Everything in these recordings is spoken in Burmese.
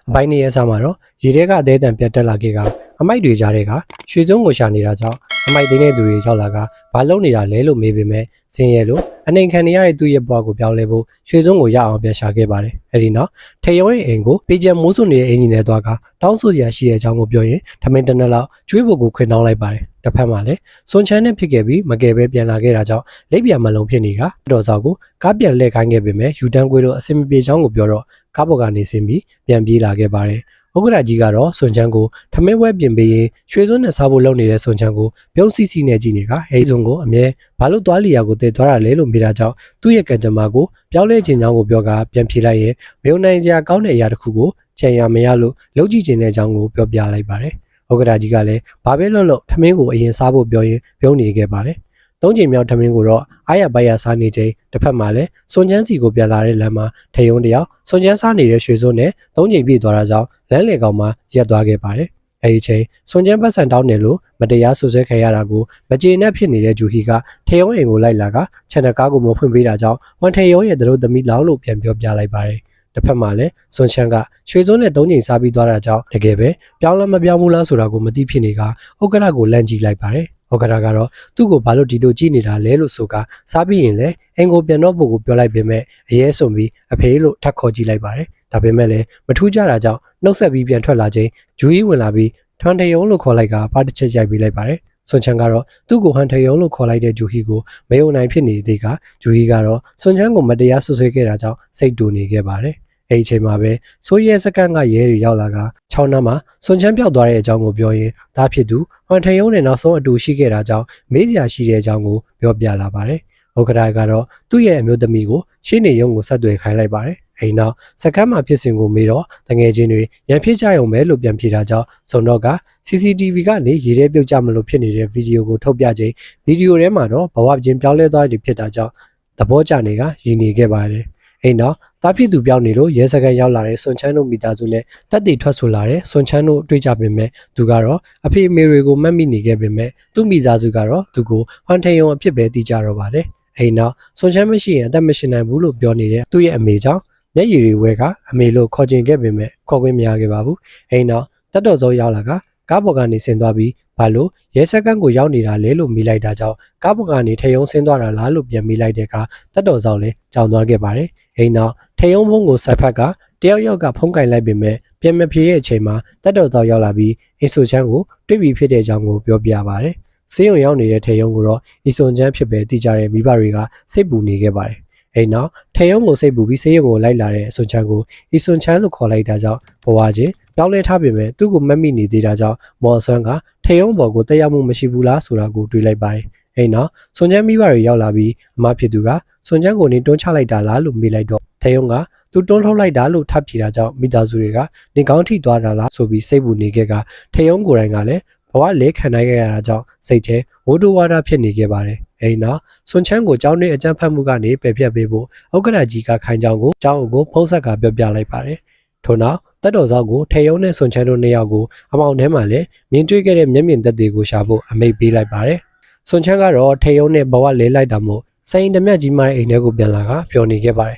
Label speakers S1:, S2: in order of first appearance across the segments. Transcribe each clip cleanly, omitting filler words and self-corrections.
S1: အပိုင်းနေရစားမှာတော့ရေထဲကအသေးအံပြတ်တက်လာခဲ့ကအမိုက်တွေကြားထဲကရွှေစုံကိုရှာနေတာကြောင့်အမိုက်သိမ်းတဲ့သူတွေရောက်လာကဘာလုပ်နေတာလဲလို့မေးပေမဲ့စင်းရဲလို့အနေခံနေရတဲ့သူ့ရဲ့ဘဝကိုပြောင်းလဲဖို့ရွှေစုံကိုရအောင်ပြန်ရှာခဲ့ပါတယ်အဲဒီနောက်ထေရုံးရဲ့အိမ်ကိုပေကျံမိုးစွန်နေတဲ့အင်ဂျင်နဲ့သွားကတောင်းဆိုစရာရှိတဲ့အကြောင်းကိုပြောရင်ထမင်းတနက်လောက်ကျွေးဖို့ကိုခွင်တောင်းလိုက်ပါတယ်တစ်ဖက်မှာလည်းစွန်ချမ်းနဲ့ဖြစ်ခဲ့ပြီးမကယ်ပဲပြန်လာခဲ့တာကြောင့်လက်ပြန်မလုံးဖြစ်နေကတော်စောက်ကိုကားပြန်လှည့်ခိုင်းခဲ့ပေမဲ့ယူတန်းကွေးလို့အစင်မပြေချောင်းကိုပြောတော့ကားပေါ်ကနေဆင်းပြီးပြန်ပြေးလာခဲ့ပါတယ်ဥက္ကဋ္ဌကြီးကတော့စွန်ချမ်းကိုထမင်းဝဲပြင်ပေးရင်ရွှေစွန်းနဲ့စားဖို့လုပ်နေတဲ့စွန်ချမ်းကိုပြုံးစီစီနဲ့ကြည့်နေကအဲဒီစွန်ကိုအမြဲဘာလို့သွားလီယာကိုတည်သွားတာလဲလို့မေးတာကြောင့်သူ့ရဲ့ကံကြမ္မာကိုပြောင်းလဲခြင်းကြောင့်ကိုပြောကပြန်ဖြေလိုက်ရင်မယုံနိုင်စရာကောင်းတဲ့အရာတစ်ခုကိုချန်ရမရလို့လုပ်ကြည့်ခြင်းတဲ့အကြောင်းကိုပြောပြလိုက်ပါတယ်ဥက္ကဋ္ဌကြီးကလည်းဘာပဲလုပ်လို့ထမင်းကိုအရင်စားဖို့ပြောရင်ပြုံးနေခဲ့ပါတယ်သုံးချိန်မြောက်ထမင်းကိုတော့အားရပါရစားနေချိန်တစ်ဖက်မှာလည်းစွန်ချမ်းစီကိုပြန်လာတဲ့လမ်းမှာထေယုံတယောက်စွန်ချမ်းစားနေတဲ့ရွှေစွန်းနဲ့သုံးချိန်ပြည့်သွားတာကြောင့်လမ်းလေကောင်မှာရက်သွားခဲ့ပါတယ်။အဲဒီချိန်စွန်ချမ်းပတ်စံတောင်းတယ်လို့မတရားဆွဆွဲခံရတာကိုမကျေနပ်ဖြစ်နေတဲ့ဂျူဟီကထေယုံအိမ်ကိုလိုက်လာကချန်တကားကိုမဖွင့်ပေးတာကြောင့်ဝန်ထေယုံရဲ့သတို့သမီးလောင်လို့ပြန်ပြောပြလိုက်ပါတယ်။တစ်ဖက်မှာလည်းစွန်ချမ်းကရွှေစွန်းနဲ့သုံးချိန်စားပြီးသွားတာကြောင့်တကယ်ပဲပြောင်းလဲမပြောင်းဘူးလားဆိုတာကိုမသိဖြစ်နေကဥက္ကဋ္ဌကိုလန့်ကြည့်လိုက်ပါတယ်။ဥက္ကဋ္ဌကတော့သူ့ကိုဘာလို့ဒီလိုကြည့်နေတာလဲလို့ဆိုကစားပြီးရင်လည်းအင်ကိုပြန်တော့ဖို့ကိုပြောလိုက်ပေမဲ့အရေးဆုံးပြီးအဖေလို့ထပ်ခေါ်ကြည့်လိုက်ပါတယ်ဒါပေမဲ့လည်းမထူးကြတာကြောင့်နှုတ်ဆက်ပြီးပြန်ထွက်လာချိန်ဂျူဟီဝင်လာပြီးထွန်ထေယုံလို့ခေါ်လိုက်ကပါတစ်ချက်ရိုက်ပြီးလိုက်ပါတယ်စွန်ချန်ကတော့သူ့ကိုဟန်ထေယုံလို့ခေါ်လိုက်တဲ့ဂျူဟီကိုမယုံနိုင်ဖြစ်နေသေးကဂျူဟီကတော့စွန်ချန်ကိုမတရားဆွဆွဲခဲ့တာကြောင့်စိတ်တူနေခဲ့ပါတယ်အဲ့ဒီအချိန်မှာပဲဆိုရဲစကန်ကရဲတွေရောက်လာကချောင်းနှမ်းမှာစွန်ချမ်းပြောက်သွားတဲ့အကြောင်းကိုပြောရင်ဒါဖြစ်သူဟန်ထယုံနဲ့နောက်ဆုံးအတူရှိခဲ့တာကြောင့်မေးစရာရှိတဲ့အကြောင်းကိုပြောပြလာပါတယ်။ဥက္ကဋ္ဌကတော့သူ့ရဲ့အမျိုးသမီးကိုရှင်းနေရုံကိုဆက်သွယ်ခိုင်းလိုက်ပါတယ်။အဲဒီနောက်စကန်မှာဖြစ်စဉ်ကိုမေးတော့တငယ်ချင်းတွေရန်ဖြစ်ကြရုံပဲလို့ပြန်ဖြေတာကြောင့်စုံတော့က CCTV ကနေရေထဲပြုတ်ကြမလို့ဖြစ်နေတဲ့ဗီဒီယိုကိုထုတ်ပြချိန်ဗီဒီယိုထဲမှာတော့ဘဝချင်းပြောင်းလဲသွားတယ်ဖြစ်တာကြောင့်သဘောကျနေကရည်နေခဲ့ပါတယ်။အိမ်နောက်တားဖြစ်သူပြောင်းနေလို့ရဲစခန်းရောက်လာတဲ့စွန်ချမ်းတို့မိသားစုနဲ့တက်တည်ထွက်ဆိုလာတဲ့စွန်ချမ်းတို့တွေ့ကြပေမဲ့သူကတော့အဖေအမေတွေကိုမှတ်မိနေခဲ့ပေမဲ့သူ့မိသားစုကတော့သူကိုဟန်ထေယုံအဖြစ်ပဲသိကြတော့ပါတယ်အိမ်နောက်စွန်ချမ်းမရှိရင်အသက်မရှင်နိုင်ဘူးလို့ပြောနေတဲ့သူ့ရဲ့အမေကြောင့်မျက်ရည်တွေဝဲကအမေလို့ခေါ်ကျင်ခဲ့ပေမဲ့ခေါ်ခွင့်မရခဲ့ပါဘူးအိမ်နောက်တက်တော်စောရောက်လာကကားပေါ်ကနေဆင်းသွားပြီးဘာလို့ရဲစခန်းကိုရောက်နေတာလဲလို့မိလိုက်တာကြောင့်ကားပေါ်ကနေထေယုံဆင်းသွားတာလားလို့ပြန်မိလိုက်တဲ့အခါတက်တော်စောလည်းကြောင်သွားခဲ့ပါတယ်အိမ်နောက်ထေယုံဖုံးကိုဆက်ဖက်ကတယောက်ယောက်ကဖုံးကင်လိုက်ပေမဲ့ပြန်မပြေတဲ့အချိန်မှာတက်တော်စောရောက်လာပြီးအင်ဆိုချမ်းကိုတွေ့ပြီးဖြစ်တဲ့အကြောင်းကိုပြောပြပါတယ်ဆေးရုံရောက်နေတဲ့ထေယုံကိုတော့အင်ဆိုချမ်းဖြစ်ပဲတည်ကြတဲ့မိဘတွေကစိတ်ပူနေခဲ့ပါတယ်အိမ်နောက်ထေယုံကိုစိတ်ပူပြီးဆေးရုံကိုလိုက်လာတဲ့အဆွန်ချမ်းကိုအီဆွန်ချမ်းလို့ခေါ်လိုက်တာကြောင့်ဘဝချင်းပြောင်းလဲထားပေမဲ့သူ့ကိုမမိနေသေးတာကြောင့်မော်ဆွမ်းကထေယုံဘော်ကိုတရားမှုမရှိဘူးလားဆိုတာကိုတွေးလိုက်ပါတယ်အိမ်နောက်ဆွန်ချမ်းမိဘတွေရောက်လာပြီးအမဖြစ်သူကဆွန်ချမ်းကိုနေတွန်းချလိုက်တာလားလို့မေးလိုက်တော့ထေယုံကသူတွန်းထုတ်လိုက်တာလို့ထပ်ဖြေတာကြောင့်မိသားစုတွေကနေကောင်းထိသွားတာလားဆိုပြီးစိတ်ပူနေခဲ့ကထေယုံကိုယ်တိုင်ကလည်းဘဝလဲခံနိုင်ခဲ့ရတာကြောင့်စိတ်ထဲဝိုးတိုးဝါဒဖြစ်နေခဲ့ပါတယ်အိမ်နောက်ဆွန်ချမ်းကိုကျောင်းတွင်အကြမ်းဖက်မှုကနေပယ်ဖျက်ပေးဖို့ဥက္ကဋ္ဌကြီးကခိုင်းကြောင်းကိုကျောင်းအုပ်ကိုဖုံးဆက်ကပြောပြလိုက်ပါတယ်ထို့နောက်တက်တော်စောက်ကိုထေယုံနဲ့ဆွန်ချမ်းတို့နှစ်ယောက်ကိုအမောင်ထဲမှာလည်းမြင်တွေ့ခဲ့တဲ့မျက်မြင်သက်သေကိုရှာဖို့အမိန့်ပေးလိုက်ပါတယ်ဆွန်ချမ်းကတော့ထေယုံနဲ့ဘဝလဲလိုက်တာမို့စိန်တမျက်ကြီးမတဲ့အိမ်ထဲကိုပြန်လာကပျော်နေခဲ့ပါတယ်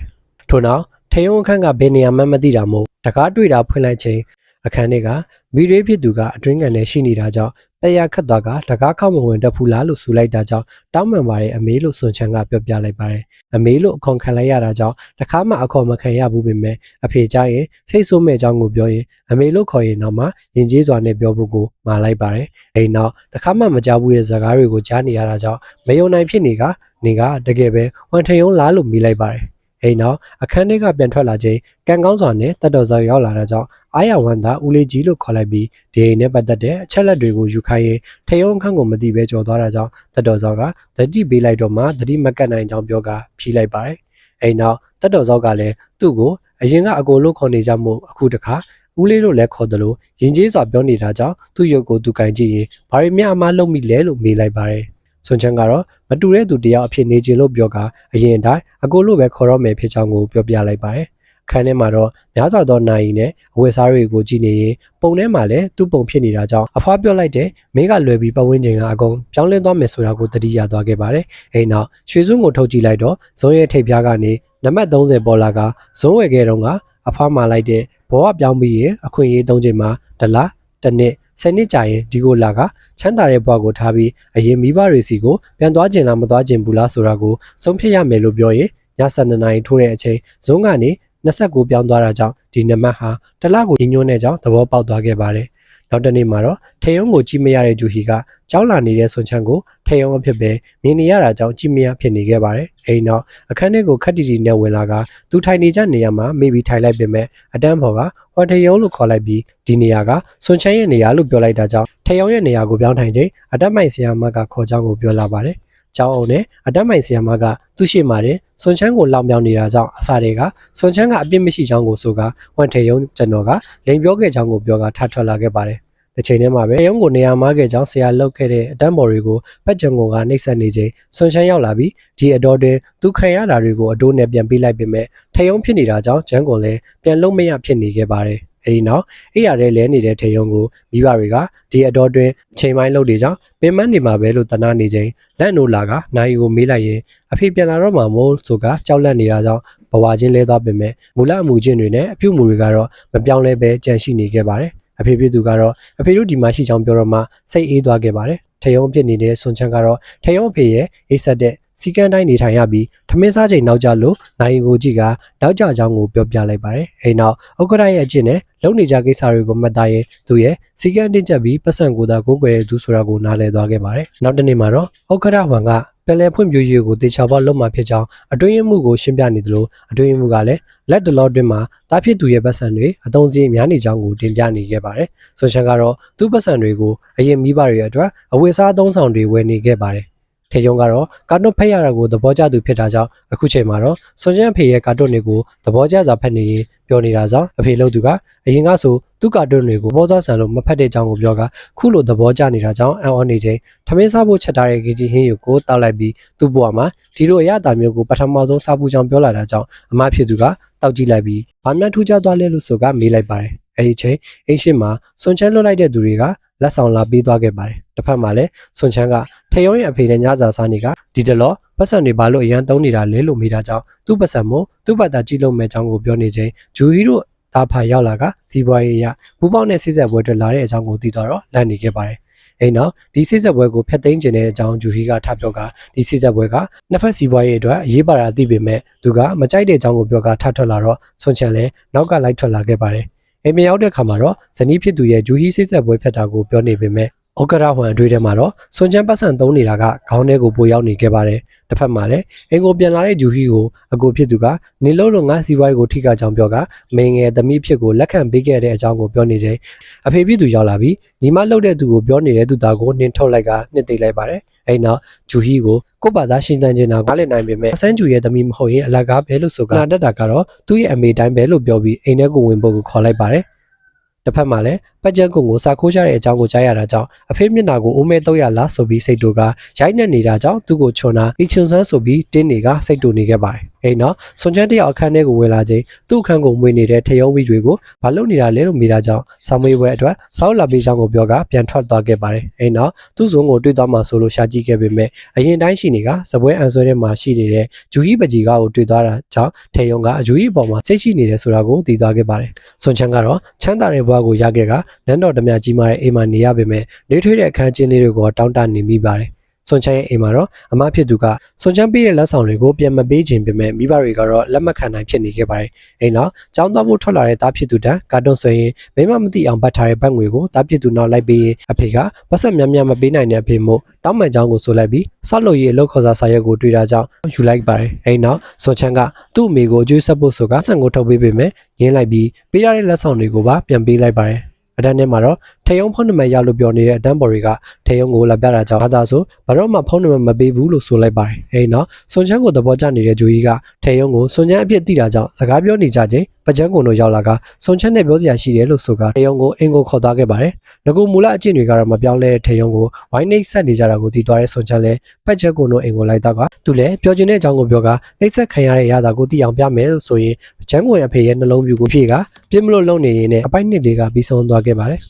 S1: ထို့နောက်ထေယုံအခန်းကဘယ်နေရာမှမသိတာမို့တကားတွေ့တာဖွင့်လိုက်ချိန်အခန်းထဲကမီရေးဖြစ်သူကအတွင်းကန်နဲ့ရှိနေတာကြောင့်တရားခတ်သွားကတကားခောက်မဝင်တတ်ဘူးလားလို့ဆိုလိုက်တာကြောင့်တောင်းပန်ပါတယ်အမေလို့ဆွန်ချန်ကပြောပြလိုက်ပါတယ်အမေလို့အခွန်ခံလိုက်ရတာကြောင့်တခါမှအခွန်မခံရဘူးပေမဲ့အဖေကြရင်စိတ်ဆိုးမဲ့အကြောင်းကိုပြောရင်အမေလို့ခေါ်ရင်တော့မှရင်ကျေးစွာနဲ့ပြောဖို့ကိုမှာလိုက်ပါတယ်အိမ်နောက်တခါမှမကြောက်ဘူးတဲ့ဇာကားတွေကိုကြားနေရတာကြောင့်မယုံနိုင်ဖြစ်နေကနေကတကယ်ပဲဝန်ထယုံလားလို့မိလိုက်ပါတယ်အိမ်နောက်အခန်းထဲကပြန်ထွက်လာချိန်ကံကောင်းစွာနဲ့တက်တော်စောရောက်လာတာကြောင့်အာရဝန်သာဦးလေးကြီးလို့ခေါ်လိုက်ပြီးဒီအိမ်နဲ့ပတ်သက်တဲ့အချက်လက်တွေကိုယူခိုင်းရင်ထေယုံခန့်ကိုမသိပဲကြော်သွားတာကြောင့်တက်တော်စောကသတိပေးလိုက်တော့မှသတိမကတ်နိုင်ကြောင်းပြောကဖြီးလိုက်ပါတယ်အိမ်နောက်တက်တော်စောကလည်းသူ့ကိုအရင်ကအကိုလို့ခေါ်နေကြမှုအခုတခါဦးလေးလို့လည်းခေါ်တယ်လို့ရင်ကျေးစွာပြောနေတာကြောင့်သူ့ရုပ်ကိုသူကင်ကြည့်ရင်ဘာတွေမျှအမားလုံးမိလဲလို့မေးလိုက်ပါတယ်ဆွန်ချန်ကတော့မတူတဲ့သူတယောက်အဖြစ်နေခြင်းလို့ပြောကအရင်တိုင်းအကိုလို့ပဲခေါ်တော့မယ်ဖြစ်ကြောင်းကိုပြောပြလိုက်ပါတယ်အခန်းထဲမှာတော့များစွာသောနိုင်ရီနဲ့အဝတ်စားတွေကိုကြည့်နေရင်ပုံထဲမှာလည်းသူ့ပုံဖြစ်နေတာကြောင့်အဖွားပြောလိုက်တဲ့မင်းကလွယ်ပြီးပတ်ဝန်းကျင်ကအကုန်ပြောင်းလဲသွားမယ်ဆိုတာကိုသတိရသွားခဲ့ပါတယ်အဲ့နောက်ရွှေစွန်းကိုထုတ်ကြည့်လိုက်တော့ဇွန်းရဲ့ထိပ်ပြားကနေနံပါတ်30ပေါ်လာကဇွန်းဝယ်ခဲ့တော့က အဖွားမာလိုက်တဲ့ဘောကပြောင်းပြီးရင်အခွင့်အရေး၃ချိန်မှာ1လ1နှစ်10နှစ်ကြာရင်ဒီကိုလာကချမ်းသာတဲ့ဘဝကိုထားပြီးအရင်မိဘတွေစီကိုပြန်သွားခြင်းလားမသွားခြင်းဘူးလားဆိုတာကိုဆုံးဖြတ်ရမယ်လို့ပြောရင်ည7နာရီထိုးတဲ့အချိန်ဇုံးကနေ29ပြောင်းသွားတာကြောင့်ဒီနံပါတ်ဟာတလကိုညညွှန်းတဲ့ကြောင့်သဘောပေါက်သွားခဲ့ပါတယ်နောက်တနေ့မှာတော့ထေယုံကိုကြည့်မရတဲ့ဂျူဟီကကြောက်လာနေတဲ့ဆွန်ချန်ကိုထေယုံအဖြစ်ပဲမြင်နေရတာကြောင့်ကြည့်မရဖြစ်နေခဲ့ပါတယ်အိမ်နောက်အခန်းထဲကိုခက်တီတီနဲ့ဝင်လာကသူထိုင်နေကြနေရာမှာမိပြီးထိုင်လိုက်ပေမဲ့အတန်းဖော်ကဟွန်ထေယုံလို့ခေါ်လိုက်ပြီးဒီနေရာကဆွန်ချန်ရဲ့နေရာလို့ပြောလိုက်တာကြောင့်ထေယုံရဲ့နေရာကိုပြောင်းထိုင်ချိန်အတက်မိုင်ဆီယာမကခေါ်ကြောင်းကိုပြောလာပါတယ်ကျောင်းအောင်နဲ့အတက်မိုင်ဆီယာမကသူ့ရှိမှတဲ့ဆွန်ချန်းကိုလောင်ပြောင်နေတာကြောင့်အစာတွေကဆွန်ချန်းကအပြစ်မရှိကြောင်းကိုဆိုကဝမ်ထေယုံကျွန်တော်ကလိန်ပြောခဲ့ကြောင်းကိုပြောကထထွက်လာခဲ့ပါတယ်။ဒီချိန်ထဲမှာပဲထေယုံကိုနေရာမားခဲ့ကြောင်းဆရာလောက်ခဲ့တဲ့အတန်းဘော်တွေကိုပတ်ကြံကုန်ကနှိပ်စက်နေချိန်ဆွန်ချန်းရောက်လာပြီးဒီအတော်တွင်သူခံရတာတွေကိုအတိုးနဲ့ပြန်ပေးလိုက်ပေမဲ့ထေယုံဖြစ်နေတာကြောင့်ဂျန်ကွန်လည်းပြန်လုံးမရဖြစ်နေခဲ့ပါတယ်။အဲဒီနောက်အဲ့ရတဲ့လဲနေတဲ့ထေယုံကိုမိဘတွေကဒီအတော်တွင်ချိန်ပိုင်းလုပ်နေကြောင်းပင်မနေမှာပဲလို့တနာနေချိန်လက်နိုးလာကနိုင်ကိုမေးလိုက်ရင်အဖေပြန်လာတော့မှမို့ဆိုကကြောက်လန့်နေတာကြောင့်ဘဝချင်းလဲသွားပေမဲ့မူလအမှုချင်းတွေနဲ့အပြုမှုတွေကတော့မပြောင်းလဲပဲကြန့်ရှိနေခဲ့ပါတယ်အဖေဖြစ်သူကတော့အဖေတို့ဒီမှာရှိကြောင်းပြောတော့မှစိတ်အေးသွားခဲ့ပါတယ်ထေယုံဖြစ်နေတဲ့ဆွန်ချန်ကတော့ထေယုံအဖေရဲ့အိတ်ဆက်တဲ့စီကန်းတိုင်းနေထိုင်ရပြီးထမင်းစားချိန်နောက်ကျလို့နိုင်ကိုကြည့်ကနောက်ကျကြောင်းကိုပြောပြလိုက်ပါတယ်။အဲဒီနောက်ဥက္ကဋ္ဌရဲ့အကျင့်နဲ့လုံနေကြကိစ္စတွေကိုမှတ်သားရင်သူရဲ့စီကန်းတင်ချက်ပြီးပတ်စံကိုသာကိုးကွယ်သူဆိုတာကိုနားလည်သွားခဲ့ပါတယ်။နောက်တစ်နေ့မှာတော့ဥက္ကဋ္ဌဟန်ကပယ်လယ်ဖွံ့ဖြိုးရေးကိုတေချာပေါက်လုပ်မှဖြစ်ကြောင်းအတွင်းမှုကိုရှင်းပြနေသလိုအတွင်းမှုကလည်းလက်တလောတွင်မှာတားဖြစ်သူရဲ့ပတ်စံတွေအသုံးစရိတ်များနေကြောင်းကိုတင်ပြနေခဲ့ပါတယ်။ဆိုရှန်ကတော့သူ့ပတ်စံတွေကိုအရင်မိဘတွေအတွက်အဝတ်စားသုံးဆောင်တွေဝယ်နေခဲ့ပါတယ်ထေယုံကတော့ကာတွန်းဖက်ရတာကိုသဘောကျသူဖြစ်တာကြောင့်အခုချိန်မှာတော့ဆွန်ချန်အဖေရဲ့ကာတွန်းတွေကိုသဘောကျစွာဖက်နေရင်ပြောနေတာကြောင့်အဖေလို့သူကအရင်ကဆိုသူ့ကာတွန်းတွေကိုဘောသားဆန်လို့မဖက်တဲ့အကြောင်းကိုပြောကခုလိုသဘောကျနေတာကြောင့်အံ့ဩနေချိန်ထမင်းစားဖို့ချက်ထားတဲ့ဂီဂျီဟင်းယူကိုတောက်လိုက်ပြီးသူ့ဘဝမှာဒီလိုအရတာမျိုးကိုပထမဆုံးစားဖို့ကြောင်းပြောလာတာကြောင့်အမဖြစ်သူကတောက်ကြည့်လိုက်ပြီးဘာမှထူးခြားသွားလဲလို့ဆိုကမေးလိုက်ပါတယ်အဲဒီချိန်အိမ်ရှိမှာဆွန်ချန်လွတ်လိုက်တဲ့သူတွေကလက်ဆောင်လာပေးသွားခဲ့ပါတယ်တစ်ဖက်မှာလည်းဆွန်ချန်ကထေယုံရဲ့အဖေနဲ့ညစာစားနေကဒီတလောပတ်စံတွေဘာလို့အရန်သုံးနေတာလဲလို့မေးတာကြောင့်သူ့ပတ်စံမို့သူ့ဘက်သားကြည့်လို့မဲ့အကြောင်းကိုပြောနေချိန်ဂျူဟီတို့တာဖာရောက်လာကစီးပွားရေးအရပူပေါင်းတဲ့စိစက်ပွဲတွေလာတဲ့အကြောင်းကိုသိသွားတော့လန့်နေခဲ့ပါတယ်အိမ်နောက်ဒီစိစက်ပွဲကိုဖျက်သိမ်းခြင်းတဲ့အကြောင်းဂျူဟီကထပ်ပြောကဒီစိစက်ပွဲကနှစ်ဖက်စီးပွားရေးအတွက်အရေးပါတာသိပေမဲ့သူကမကြိုက်တဲ့အကြောင်းကိုပြောကထပ်ထွက်လာတော့ဆွန်ချန်လည်းနောက်ကလိုက်ထွက်လာခဲ့ပါတယ်အိမ်မရောက်တဲ့ခါမှာတော့ဇနီးဖြစ်သူရဲ့ဂျူဟီစိစက်ပွဲဖျက်တာကိုပြောနေပေမဲ့ဩကရဟွန်အတွေ့ထဲမှာတော့ဆွန်ချန်ပတ်စံသုံးနေတာကခေါင်းထဲကိုပိုရောက်နေခဲ့ပါတယ်။တစ်ဖက်မှာလည်းအင်ကိုပြန်လာတဲ့ဂျူဟီကိုအကိုဖြစ်သူကနေလို့လို့ငါစီပွားရေးကိုထိကကြောင်ပြောကမင်းငယ်သမီးဖြစ်ကိုလက်ခံပေးခဲ့တဲ့အကြောင်းကိုပြောနေချိန်အဖေဖြစ်သူရောက်လာပြီးညီမလှုပ်တဲ့သူကိုပြောနေတဲ့သူသားကိုနှင်ထုတ်လိုက်ကနှစ်သိမ့်လိုက်ပါတယ်။အဲဒီနောက်ဂျူဟီကိုကိုဘာသာရှင်းတန်းခြင်းနာကားလည်းနိုင်ပေမဲ့ဆန်းဂျူရဲ့သမီးမဟုတ်ရင်အလကားပဲလို့ဆိုကနာတက်တာကတော့သူ့ရဲ့အမေတိုင်းပဲလို့ပြောပြီးအိမ်ထဲကိုဝင်ဖို့ကိုခေါ်လိုက်ပါတယ်။တစ်ဖက်မှာလည်းပတ်ကြံကုန်ကိုစာခိုးကြတဲ့အကြောင်းကိုကြားရတာကြောင့်အဖေမျက်နှာကိုအိုးမဲတော့ရလားဆိုပြီးစိတ်တူကရိုက်နှက်နေတာကြောင့်သူ့ကိုချွန်တာအီချွန်ဆန်းဆိုပြီးတင်းနေကစိတ်တူနေခဲ့ပါတယ်။အဲဒီနောက်ဆွန်ချန်တယောက်အခန်းထဲကိုဝင်လာချိန်သူ့အခန်းကိုမွေနေတဲ့ထေယုံဝီတွေကိုဘာလုပ်နေတာလဲလို့မေးတာကြောင့်ဆောင်းမွေးပွဲအတွက်စောက်လာပေးကြောင်းကိုပြောကပြန်ထွက်သွားခဲ့ပါတယ်။အဲဒီနောက်သူ့ဇုံကိုတွေ့သွားမှဆိုလို့ရှာကြည့်ခဲ့ပေမဲ့အရင်တိုင်းရှိနေကစပွဲအန်ဆွဲထဲမှာရှိနေတဲ့ဂျူဟီပကြီးကားကိုတွေ့သွားတာကြောင့်ထေယုံကအဂျူဟီအပေါ်မှာစိတ်ရှိနေတယ်ဆိုတာကိုသိသွားခဲ့ပါတယ်။ဆွန်ချန်ကတော့ချမ်းသာတဲ့ဘဝကိုရခဲ့ကနန်းတော်ဓမြကြီးမားတဲ့အိမ်မှာနေရပေမဲ့နေထွေးတဲ့အခန်းချင်းလေးတွေကိုတောင်းတနေမိပါတယ်။ဆွန်ချန်ရဲ့အိမ်မှာတော့အမဖြစ်သူကဆွန်ချန်ပေးတဲ့လက်ဆောင်တွေကိုပြန်မပေးခြင်းပေမဲ့မိဘတွေကတော့လက်မခံနိုင်ဖြစ်နေခဲ့ပါတယ်။အိမ်နောက်ကျောင်းသွားဖို့ထွက်လာတဲ့သားဖြစ်သူတန်းကာတွန်းဆိုရင်မိမမသိအောင်ပတ်ထားတဲ့ဘတ်ငွေကိုသားဖြစ်သူနောက်လိုက်ပေးအဖေကပတ်ဆက်များများမပေးနိုင်တဲ့အဖေမို့တောင်းပန်ကြောင်းကိုဆိုလိုက်ပြီးဆောက်လုပ်ရေးအလုပ်ခေါ်စာစာရွက်ကိုတွေ့တာကြောင့်ယူလိုက်ပါတယ်။အိမ်နောက်ဆွန်ချန်ကသူ့အမေကိုအကျွေးဆက်ဖို့ဆိုကဆန်ကိုထုတ်ပေးပေမဲ့ရင်းလိုက်ပြီးပေးရတဲ့လက်ဆောင်တွေကိုပါပြန်ပေးလိုက်ပါတယ်။အတန်းထဲမှာတော့ထေယုံဖုန်းနံပါတ်ရလို့ပြောနေတဲ့အတန်းဘော်တွေကထေယုံကိုလာပြတာကြောင့်အားသာဆိုဘာတော့မှဖုန်းနံပါတ်မပေးဘူးလို့ဆိုလိုက်ပါတယ်။အဲဒီနောက်ဆွန်ချန်ကိုသဘောကျနေတဲ့ဂျူကြီးကထေယုံကိုဆွန်ချန်အဖြစ်သိတာကြောင့်စကားပြောနေကြချိန်ပကြန်းကုန်တို့ရောက်လာကဆွန်ချန်နဲ့ပြောစရာရှိတယ်လို့ဆိုကထေယုံကိုအင်ကိုခေါ်သွားခဲ့ပါတယ်။ငကူမူလအကျင့်တွေကတော့မပြောင်းလဲတဲ့ထေယုံကိုဝိုင်းနှိပ်ဆက်နေကြတာကိုသိသွားတဲ့ဆွန်ချန်လည်းပကြန်းကုန်တို့အင်ကိုလိုက်တော့ကသူလည်းပြောချင်တဲ့အကြောင်းကိုပြောကနှိပ်ဆက်ခံရတဲ့ရတာကိုသိအောင်ပြမယ်လို့ဆိုရင်ပကြန်းကုန်ရဲ့အဖေရဲ့နှလုံးပြူကိုဖြည့်ကပြစ်မလို့လုံနေရင်နဲ့အပိုက်နှစ်တွေကပြီးဆုံးသွားခဲ့ပါတယ်။